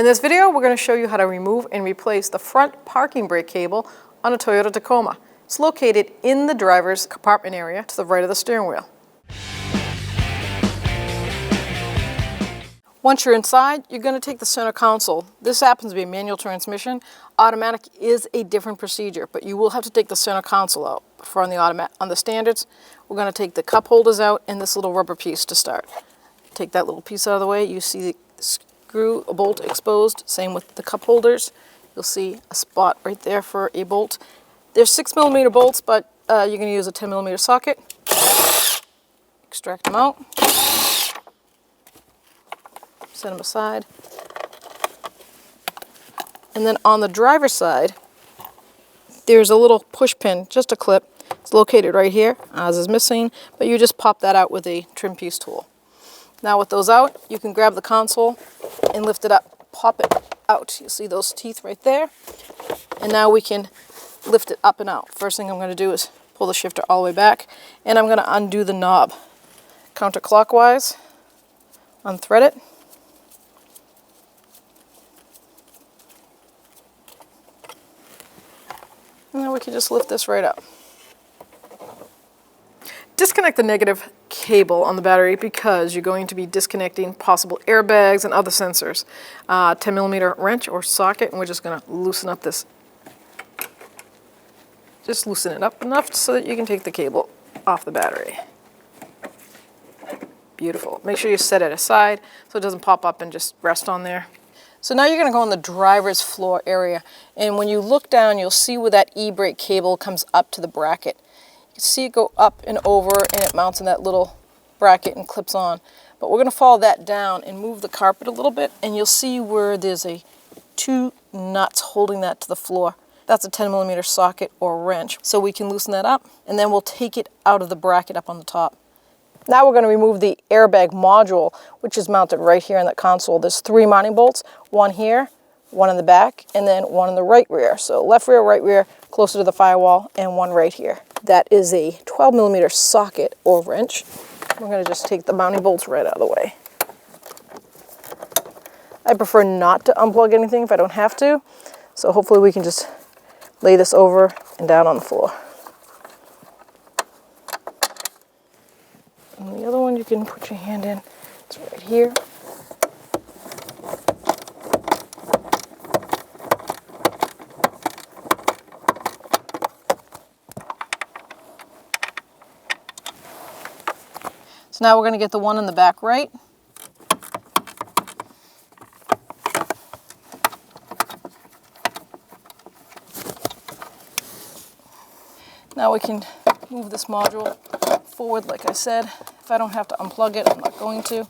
In this video, we're going to show you how to remove and replace the front parking brake cable on a Toyota Tacoma. It's located in the driver's compartment area to the right of the steering wheel. Once you're inside, you're going to take the center console. This happens to be a manual transmission. Automatic is a different procedure, but you will have to take the center console out. For on the standards, we're going to take the cup holders out and this little rubber piece to start. Take that little piece out of the way. You see the screw, a bolt exposed. Same with the cup holders. You'll see a spot right there for a bolt. There's 6mm bolts, but you're going to use a 10mm socket. Extract them out. Set them aside. And then on the driver's side, there's a little push pin, just a clip. It's located right here. Ours is missing, but you just pop that out with a trim piece tool. Now with those out, you can grab the console and lift it up, pop it out. You see those teeth right there? And now we can lift it up and out. First thing I'm going to do is pull the shifter all the way back, and I'm going to undo the knob. Counterclockwise, unthread it. And then we can just lift this right up. Disconnect the negative cable on the battery because you're going to be disconnecting possible airbags and other sensors. 10mm wrench or socket, and we're just going to loosen up this. Just loosen it up enough so that you can take the cable off the battery. Beautiful. Make sure you set it aside so it doesn't pop up and just rest on there. So now you're going to go in the driver's floor area, and when you look down, you'll see where that e-brake cable comes up to the bracket. You can see it go up and over, and it mounts in that little bracket and clips on. But we're going to follow that down and move the carpet a little bit, and you'll see where there's two nuts holding that to the floor. That's a 10mm socket or wrench. So we can loosen that up, and then we'll take it out of the bracket up on the top. Now we're going to remove the airbag module, which is mounted right here in the console. There's 3 mounting bolts, one here, one in the back, and then one in the right rear. So left rear, right rear, closer to the firewall, and one right here. That is a 12mm socket or wrench. We're going to just take the mounting bolts right out of the way. I prefer not to unplug anything if I don't have to, so hopefully we can just lay this over and down on the floor. And the other one you can put your hand in, it's right here. So now we're going to get the one in the back right. Now we can move this module forward, like I said. If I don't have to unplug it, I'm not going to.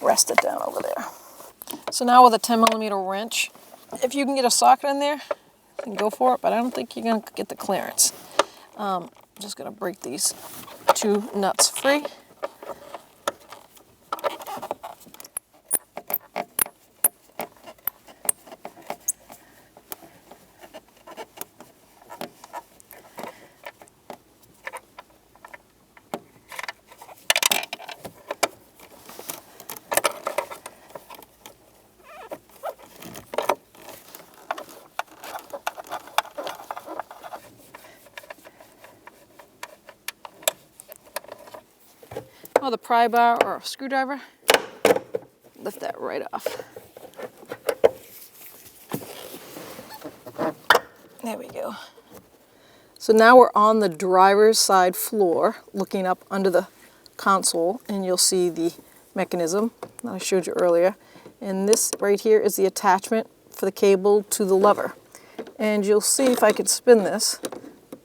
Rest it down over there. So now with a 10mm wrench, if you can get a socket in there, you can go for it, but I don't think you're going to get the clearance. I'm just going to break these 2 nuts free. Or the pry bar or a screwdriver, lift that right off. There we go. So now we're on the driver's side floor, looking up under the console, and you'll see the mechanism that I showed you earlier. And this right here is the attachment for the cable to the lever. And you'll see, if I could spin this,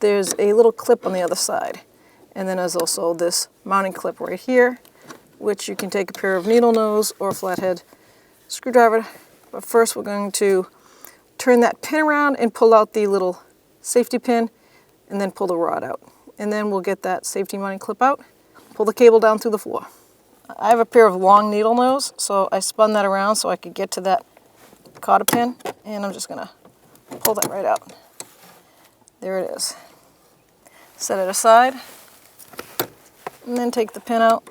there's a little clip on the other side. And then there's also this mounting clip right here, which you can take a pair of needle nose or a flathead screwdriver. But first we're going to turn that pin around and pull out the little safety pin, and then pull the rod out. And then we'll get that safety mounting clip out, pull the cable down through the floor. I have a pair of long needle nose, so I spun that around so I could get to that cotter pin, and I'm just going to pull that right out. There it is. Set it aside. And then take the pin out.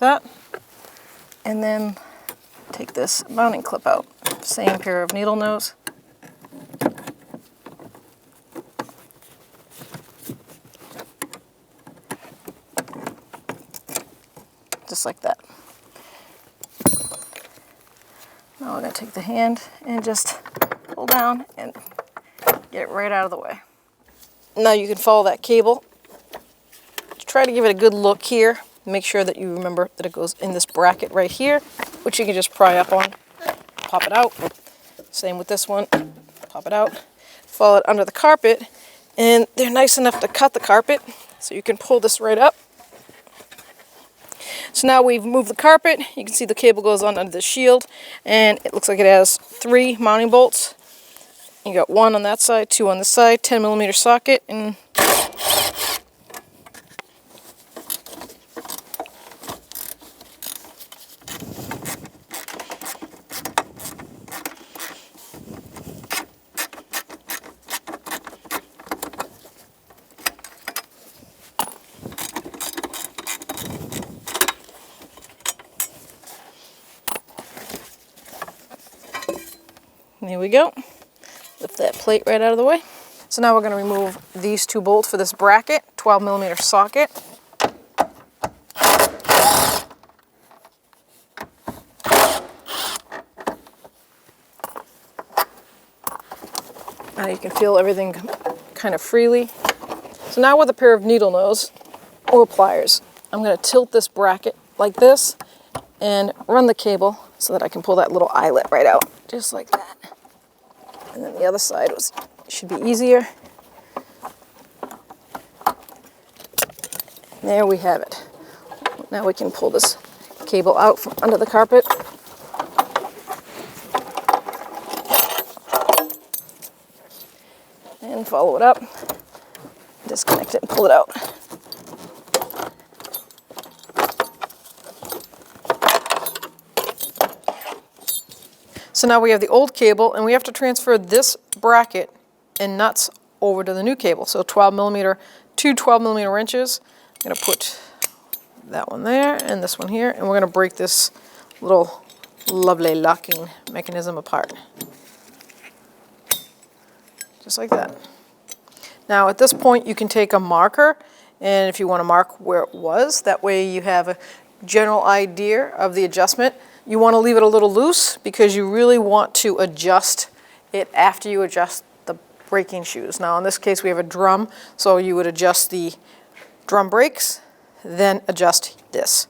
that. And then take this mounting clip out. Same pair of needle nose. Just like that. Now we're going to take the hand and just pull down and get it right out of the way. Now you can follow that cable. Try to give it a good look here. Make sure that you remember that it goes in this bracket right here, which you can just pry up on, pop it out. Same with this one, pop it out. Follow it under the carpet, and they're nice enough to cut the carpet, so you can pull this right up. So now we've moved the carpet. You can see the cable goes on under the shield, and it looks like it has 3 mounting bolts. You got 1 on that side, 2 on this side, 10mm socket, and there we go. Lift that plate right out of the way. So now we're going to remove these 2 bolts for this bracket, 12mm socket. Now you can feel everything kind of freely. So now with a pair of needle nose or pliers, I'm going to tilt this bracket like this and run the cable so that I can pull that little eyelet right out, just like that. And then the other side should be easier. There we have it. Now we can pull this cable out from under the carpet. And follow it up. Disconnect it and pull it out. So now we have the old cable, and we have to transfer this bracket and nuts over to the new cable. So 12mm, 2 12mm wrenches. I'm going to put that one there and this one here, and we're going to break this little lovely locking mechanism apart. Just like that. Now at this point you can take a marker, and if you want to mark where it was, that way you have a general idea of the adjustment. You want to leave it a little loose because you really want to adjust it after you adjust the braking shoes. Now in this case we have a drum, so you would adjust the drum brakes, then adjust this.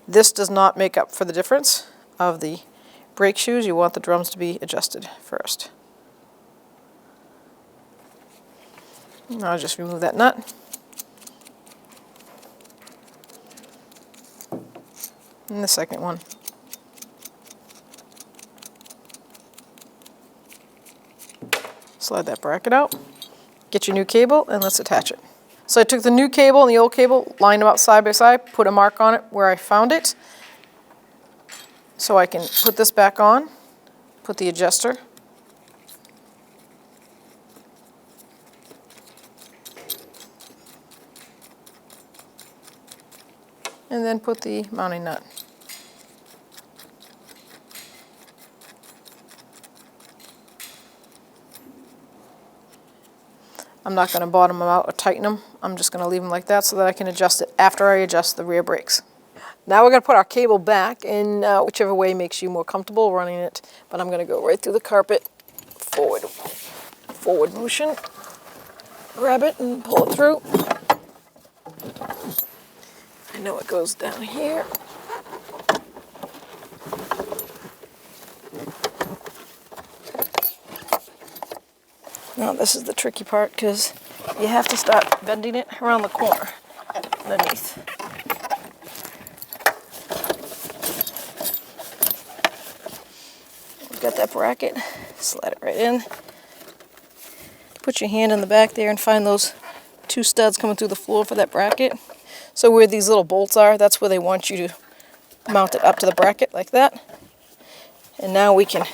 This does not make up for the difference of the brake shoes. You want the drums to be adjusted first. Now I'll just remove that nut. And the second one. Slide that bracket out, get your new cable, and let's attach it. So I took the new cable and the old cable, lined them up side by side, put a mark on it where I found it. So I can put this back on, put the adjuster. And then put the mounting nut. I'm not going to bottom them out or tighten them. I'm just going to leave them like that so that I can adjust it after I adjust the rear brakes. Now we're going to put our cable back in whichever way makes you more comfortable running it. But I'm going to go right through the carpet, forward motion, grab it and pull it through. I know it goes down here. Now this is the tricky part because you have to start bending it around the corner underneath. We've got that bracket, slide it right in. Put your hand in the back there and find those 2 studs coming through the floor for that bracket. So where these little bolts are, that's where they want you to mount it up to the bracket like that. And now we can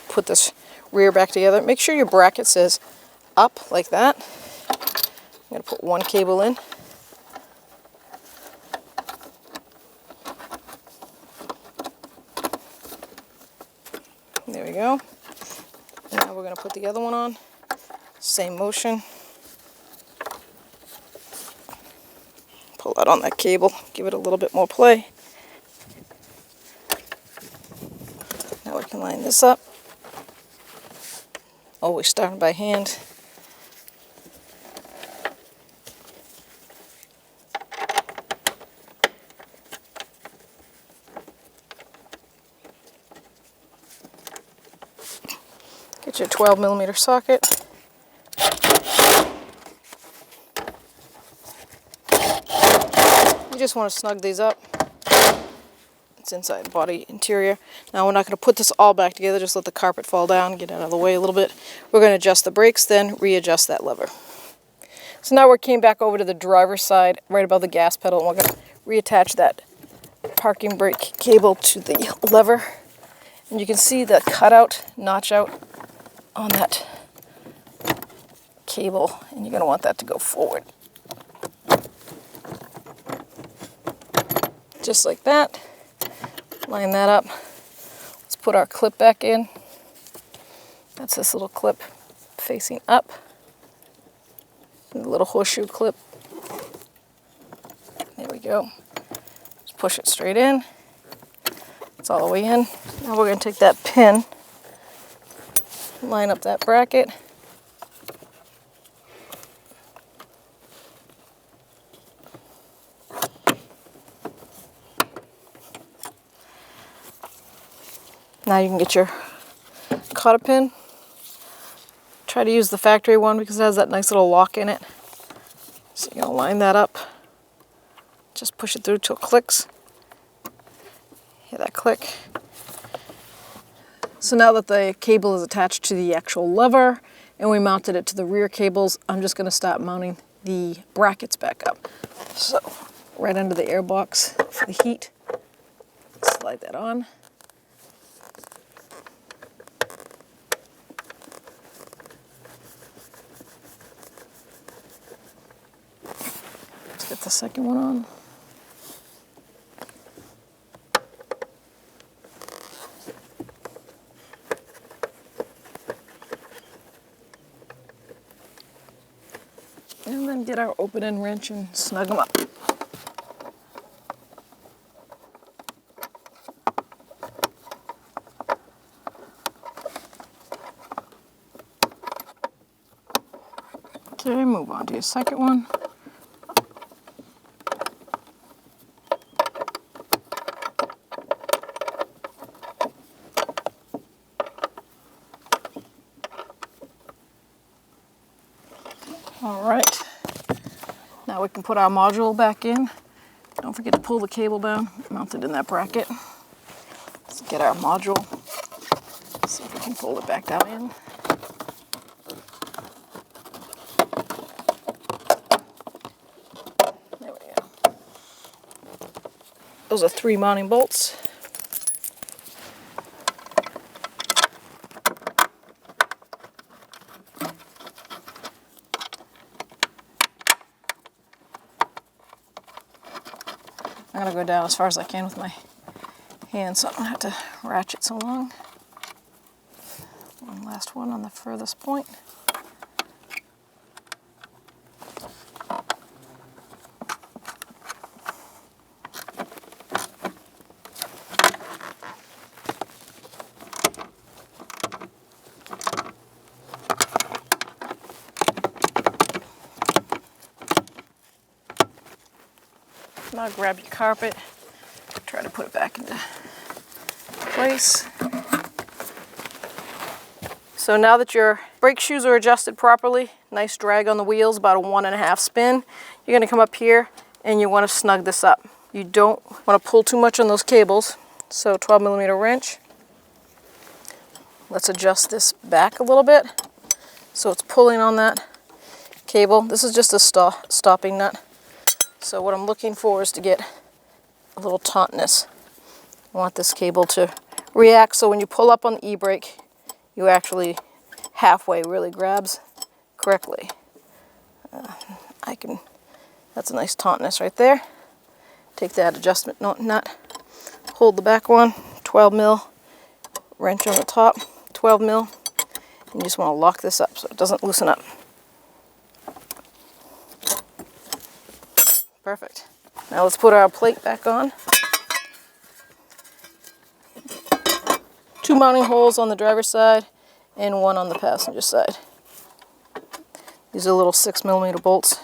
put this rear back together. Make sure your bracket says up like that. I'm going to put one cable in. to put the other one on. Same motion. Pull out on that cable, give it a little bit more play. Now we can line this up. Always starting by hand. Get your 12mm socket. You just want to snug these up. It's inside the body interior. Now we're not going to put this all back together, just let the carpet fall down, get out of the way a little bit. We're going to adjust the brakes, then readjust that lever. So now we came back over to the driver's side, right above the gas pedal, and we're going to reattach that parking brake cable to the lever. And you can see the cutout, notch out on that cable, and you're going to want that to go forward. Just like that. Line that up. Let's put our clip back in. That's this little clip facing up. And the little horseshoe clip. There we go. Just push it straight in. It's all the way in. Now we're going to take that pin, line up that bracket. Now you can get your cotter pin. Try to use the factory one because it has that nice little lock in it. So you're going to line that up. Just push it through till it clicks. Hear that click. So now that the cable is attached to the actual lever and we mounted it to the rear cables, I'm just going to start mounting the brackets back up. So right under the air box for the heat. Slide that on. Get the second one on. And then get our open end wrench and snug them up. Okay, move on to your second one. Alright, now we can put our module back in. Don't forget to pull the cable down, mount it in that bracket. Let's get our module, see if we can pull it back down in. There we go. Those are 3 mounting bolts. I'm going to go down as far as I can with my hand, so I don't have to ratchet so long. One last one on the furthest point. Now grab your carpet, try to put it back into place. So now that your brake shoes are adjusted properly, nice drag on the wheels, about a 1.5 spin, you're going to come up here and you want to snug this up. You don't want to pull too much on those cables, so 12mm wrench. Let's adjust this back a little bit so it's pulling on that cable. This is just a stopping nut. So what I'm looking for is to get a little tautness. I want this cable to react so when you pull up on the e-brake, you actually halfway really grabs correctly. That's a nice tautness right there. Take that adjustment nut, hold the back one, 12mm, wrench on the top, 12mm, You just want to lock this up so it doesn't loosen up. Perfect. Now let's put our plate back on. 2 mounting holes on the driver's side and 1 on the passenger side. These are little 6mm bolts,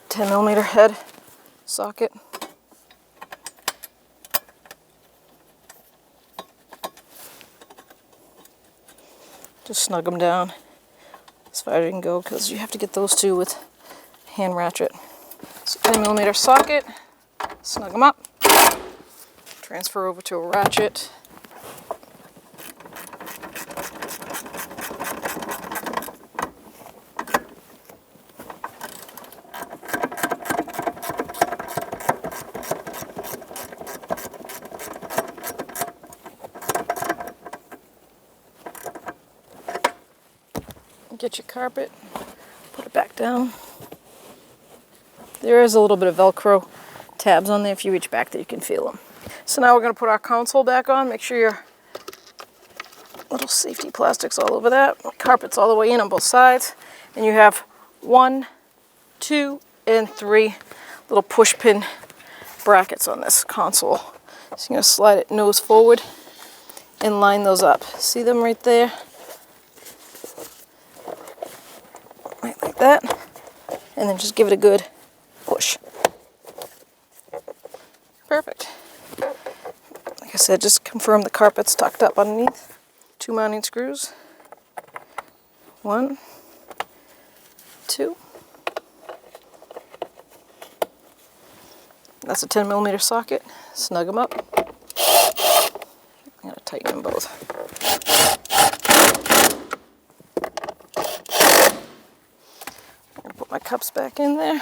10mm head socket. Just snug them down as far as you can go because you have to get those two with hand ratchet. So 10mm socket, snug them up, transfer over to a ratchet. Get your carpet, put it back down. There is a little bit of Velcro tabs on there. If you reach back there, you can feel them. So now we're going to put our console back on. Make sure your little safety plastic's all over that. Carpet's all the way in on both sides. And you have 1, 2, and 3 little push pin brackets on this console. So you're going to slide it nose forward and line those up. See them right there? Right like that. And then just give it a good push. Perfect. Like I said, just confirm the carpet's tucked up underneath. 2 mounting screws. 1, 2. That's a 10mm socket. Snug them up. I'm going to tighten them both. I'm going to put my cups back in there.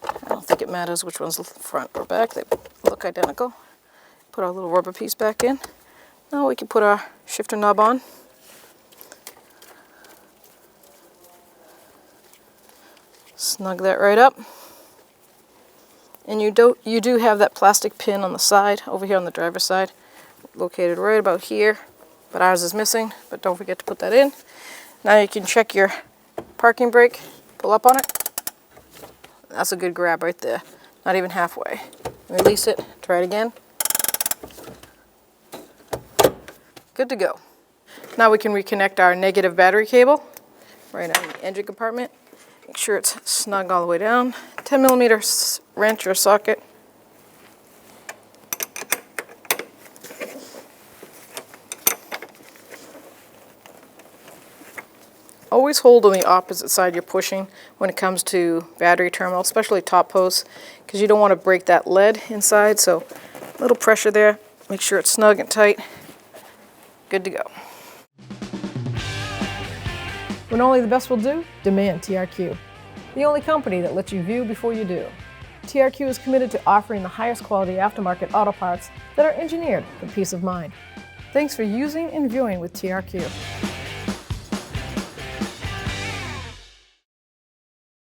I don't think it matters which one's front or back. They look identical. Put our little rubber piece back in. Now we can put our shifter knob on. Snug that right up. And you do have that plastic pin on the side, over here on the driver's side, located right about here. But ours is missing, but don't forget to put that in. Now you can check your parking brake, pull up on it. That's a good grab right there. Not even halfway. Release it, try it again. Good to go. Now we can reconnect our negative battery cable right on the engine compartment. Make sure it's snug all the way down. 10mm wrench or socket. Always hold on the opposite side you're pushing when it comes to battery terminal, especially top posts, because you don't want to break that lead inside. So a little pressure there. Make sure it's snug and tight. Good to go. When only the best will do, demand TRQ. The only company that lets you view before you do. TRQ is committed to offering the highest quality aftermarket auto parts that are engineered for peace of mind. Thanks for using and viewing with TRQ.